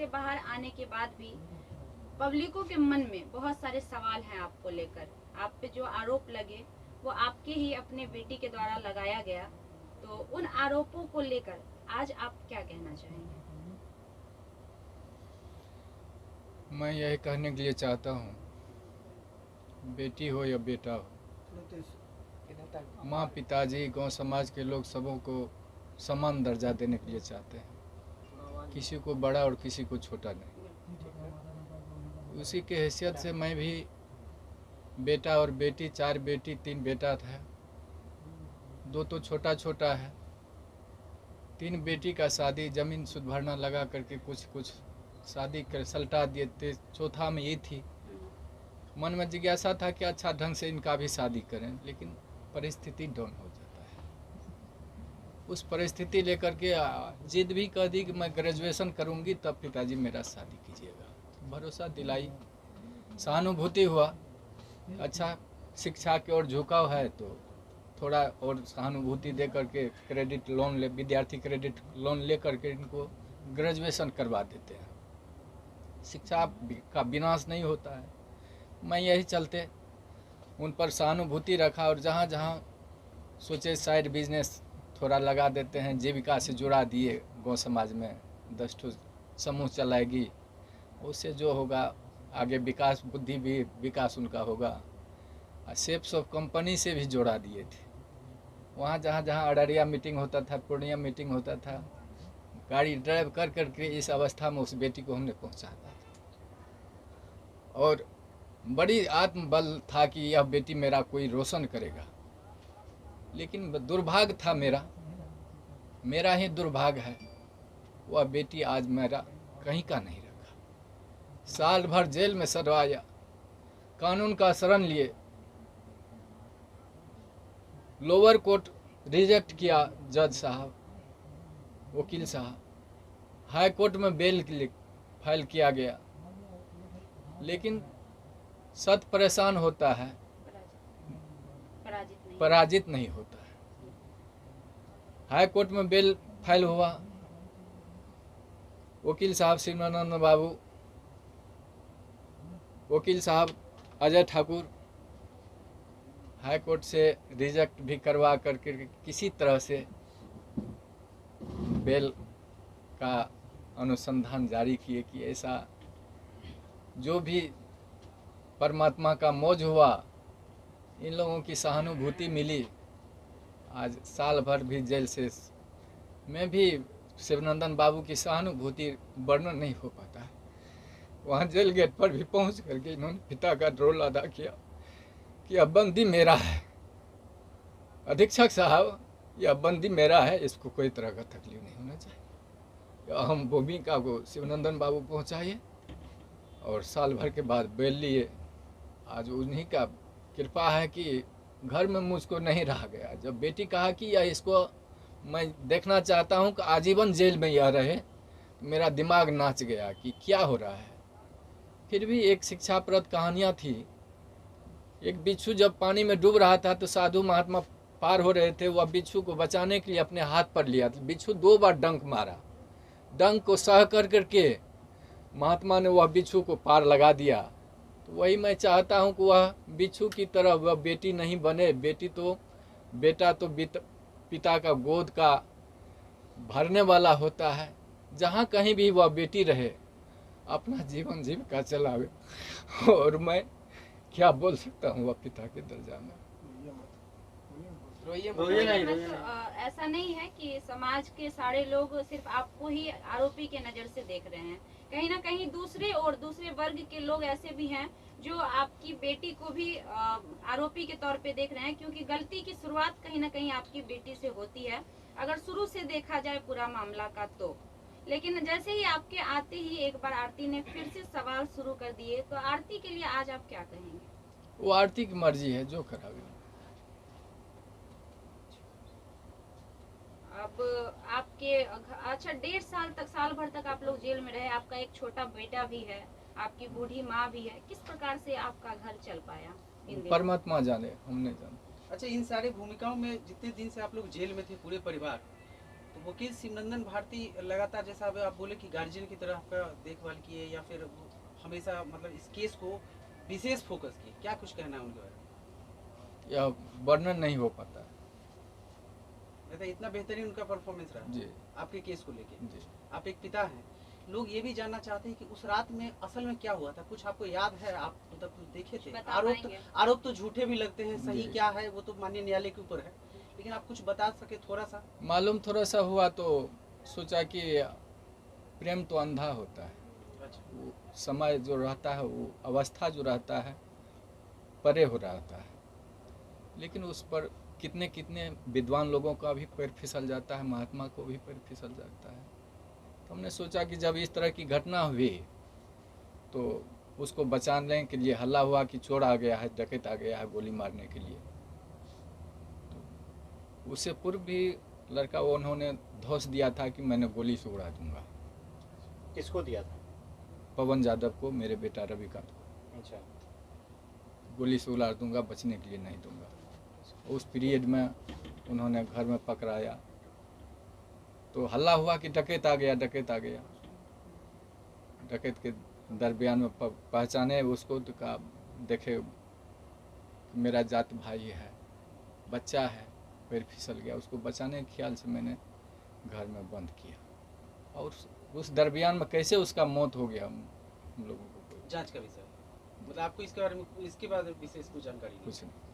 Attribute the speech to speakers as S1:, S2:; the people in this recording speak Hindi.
S1: से बाहर आने के बाद भी पब्लिकों के मन में बहुत सारे सवाल हैं आपको लेकर। आप पे जो आरोप लगे वो आपके ही अपने बेटी के द्वारा लगाया गया, तो उन आरोपों को लेकर आज आप क्या कहना चाहेंगे?
S2: मैं यही कहने के लिए चाहता हूँ, बेटी हो या बेटा हो, माँ पिताजी गांव समाज के लोग सबों को समान दर्जा देने के लिए चाहते हैं, किसी को बड़ा और किसी को छोटा नहीं। उसी के हैसियत से मैं भी बेटा और बेटी, 4 बेटी 3 बेटा था, 2 तो छोटा छोटा है। 3 बेटी का शादी जमीन सुध भरना लगा करके कुछ शादी कर सल्टा दिए थे। चौथा में ये थी, मन में जिज्ञासा था कि अच्छा ढंग से इनका भी शादी करें, लेकिन परिस्थिति डाउन हो जाता है। उस परिस्थिति लेकर के जिद भी कर दी कि मैं ग्रेजुएशन करूंगी तब पिताजी मेरा शादी कीजिएगा। भरोसा दिलाई, सहानुभूति हुआ, अच्छा शिक्षा की ओर झुकाव है तो थोड़ा और सहानुभूति दे करके क्रेडिट लोन ले, विद्यार्थी क्रेडिट लोन ले करके इनको ग्रेजुएशन करवा देते हैं। शिक्षा का विनाश नहीं होता है। मैं यही चलते उन पर सहानुभूति रखा और जहाँ जहाँ सोचे साइड बिजनेस थोड़ा लगा देते हैं, जीविका से जुड़ा दिए। गांव समाज में 10 ठो समूह चलाएगी, उससे जो होगा आगे विकास, बुद्धि भी विकास उनका होगा। सेप्स ऑफ कंपनी से भी जोड़ा दिए थे। वहाँ जहाँ जहाँ अररिया मीटिंग होता था, पूर्णिया मीटिंग होता था, गाड़ी ड्राइव कर करके इस अवस्था में उस बेटी को हमने पहुँचा था। और बड़ी आत्मबल था कि यह बेटी मेरा कोई रोशन करेगा। लेकिन दुर्भाग्य था मेरा ही दुर्भाग्य है, वह बेटी आज मेरा कहीं का नहीं रखा। साल भर जेल में सड़वाया, कानून का शरण लिए, लोअर कोर्ट रिजेक्ट किया जज साहब, वकील साहब, हाई कोर्ट में बेल फाइल किया गया, लेकिन सत परेशान होता है, पराजित नहीं होता है। हाई कोर्ट में बेल फाइल हुआ, वकील साहब शिवानंद बाबू, वकील साहब अजय ठाकुर, हाई कोर्ट से रिजेक्ट भी करवा करके किसी तरह से बेल का अनुसंधान जारी किए कि ऐसा जो भी परमात्मा का मौज हुआ, इन लोगों की सहानुभूति मिली। आज साल भर भी जेल से में भी शिवनंदन बाबू की सहानुभूति वर्णन नहीं हो पाता है। वहाँ जेल गेट पर भी पहुँच करके इन्होंने पिता का रोल अदा किया कि अब बंदी मेरा है, अधीक्षक साहब यह बंदी मेरा है, इसको कोई तरह का तकलीफ नहीं होना चाहिए। अहम भूमिका को शिवनंदन बाबू पहुँचाइए और साल भर के बाद बेल लिए। आज उन्हीं का कृपा है कि घर में मुझको नहीं रहा गया। जब बेटी कहा कि यह इसको मैं देखना चाहता हूँ कि आजीवन जेल में यह रहे, तो मेरा दिमाग नाच गया कि क्या हो रहा है। फिर भी एक शिक्षाप्रद कहानियाँ थी। एक बिच्छू जब पानी में डूब रहा था तो साधु महात्मा पार हो रहे थे, वह बिच्छू को बचाने के लिए अपने हाथ पर लिया। बिच्छू 2 बार डंक मारा, डंक को सह कर करके महात्मा ने वह बिच्छू को पार लगा दिया। तो वही मैं चाहता हूँ कि वह बिच्छू की तरह वह बेटी नहीं बने। बेटा तो पिता का गोद का भरने वाला होता है। जहाँ कहीं भी वह बेटी रहे, अपना जीवन जीविका चलावे। और मैं क्या बोल सकता हूँ वह पिता के दर्जा में।
S1: ऐसा नहीं है कि समाज के सारे लोग सिर्फ आपको ही आरोपी के नजर से देख रहे हैं। कहीं ना कहीं दूसरे वर्ग के लोग ऐसे भी हैं जो आपकी बेटी को भी आरोपी के तौर पे देख रहे हैं, क्योंकि गलती की शुरुआत कहीं ना कहीं आपकी बेटी से होती है, अगर शुरू से देखा जाए पूरा मामला का तो। लेकिन जैसे ही आपके आते ही एक बार आरती ने फिर से सवाल शुरू कर दिए, तो आरती के लिए आज आप क्या कहेंगे?
S2: वो आरती की मर्जी है, जो करावे।
S1: अब आपके अच्छा 1.5 साल तक, साल भर तक आप लोग जेल में रहे, आपका एक छोटा बेटा भी है, आपकी बूढ़ी माँ भी है, किस प्रकार से आपका घर चल पाया?
S2: परमात्मा जाने, हम नहीं जानते।
S3: अच्छा, इन सारे भूमिकाओं में जितने दिन से आप लोग जेल में थे, पूरे परिवार, तो वकील शिवनंदन भारती लगातार, जैसा अब आप बोले कि गार्जियन की तरह आपका देखभाल किए या फिर हमेशा मतलब इस केस को विशेष फोकस किए, क्या कुछ कहना है उनके बारे में?
S2: यह वर्णन नहीं हो पाता है।
S3: मतलब इतना बेहतरीन उनका परफॉर्मेंस रहा
S2: जी
S3: आपके केस को लेके।
S2: जी।
S3: आप एक पिता हैं, लोग ये भी जानना चाहते हैं कि उस रात में असल में क्या हुआ था, कुछ आपको याद है? आप मतलब कुछ देखे थे?
S1: बता पाएंगे?
S3: आरोप तो झूठे भी लगते हैं, सही
S2: जी।
S3: क्या है वो तो माननीय न्यायालय के ऊपर है, लेकिन आप कुछ बता सके थोड़ा सा?
S2: मालूम थोड़ा सा हुआ तो सोचा कि प्रेम तो अंधा होता है,
S3: अच्छा।
S2: वो समय जो रहता है, वो अवस्था जो रहता है परे हो रहता है, लेकिन उस पर कितने कितने विद्वान लोगों का भी पैर फिसल जाता है, महात्मा को भी पैर फिसल जाता है। तो हमने सोचा कि जब इस तरह की घटना हुई तो उसको बचाने के लिए हल्ला हुआ कि चोर आ गया है, डकैत आ गया है गोली मारने के लिए। तो उससे पूर्व भी लड़का वो उन्होंने धौंस दिया था कि मैंने गोली से उड़ा दूंगा।
S4: किसको दिया था?
S2: पवन यादव को, मेरे बेटा रविकांत को।
S4: अच्छा।
S2: गोली से उड़ा दूंगा, बचने के लिए नहीं दूंगा। उस पीरियड में उन्होंने घर में पकड़ाया तो हल्ला हुआ कि डकैत आ गया, डकैत आ गया। डकैत के दरमियान में पहचाने उसको तो कहा, देखे मेरा जात भाई है, बच्चा है, पैर फिसल गया। उसको बचाने के ख्याल से मैंने घर में बंद किया, और उस दरमियान में कैसे उसका मौत हो गया हम लोगों को
S3: जांच का विषय, मतलब आपको इसके बारे में इसके बाद विशेष कुछ जानकारी नहीं?
S2: कुछ नहीं।